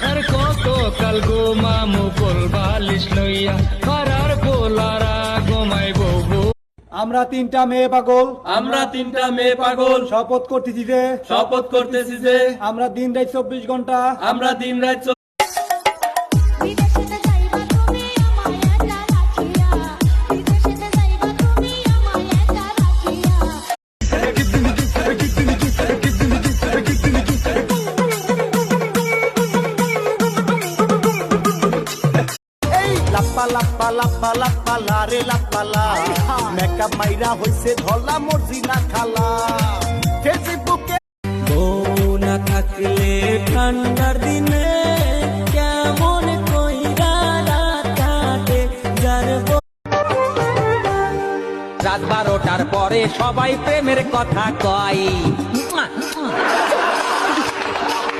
আর কত কাল গো মামু কোল বালিশ লইয়া পাড়ার পোলারা ঘুমাই বউ। আমরা তিনটা মেয়ে পাগল, আমরা তিনটা মেয়ে পাগল শপথ করতেছি যে শপথ করতেছি যে আমরা দিন রাত 24 ঘন্টা আমরা দিন রাত বিদেশেতে যাইবা তুমি আমায় একা রাখিয়া, বিদেশেতে যাইবা তুমি আমায় একা রাখিয়া। লাপ্পা লাপ্পা লাপ্পা লাপ্পা লারে লাপ্পা লা মেকআপ মাইরা হইছে ধলা মর্জিনা খালা ফেসবুকে বউ না থাকলে ঠান্ডার দিনে কেমন কইরা রাত কাটে যার রাত 12টার পরে সবাই প্রেমের কথা কয়।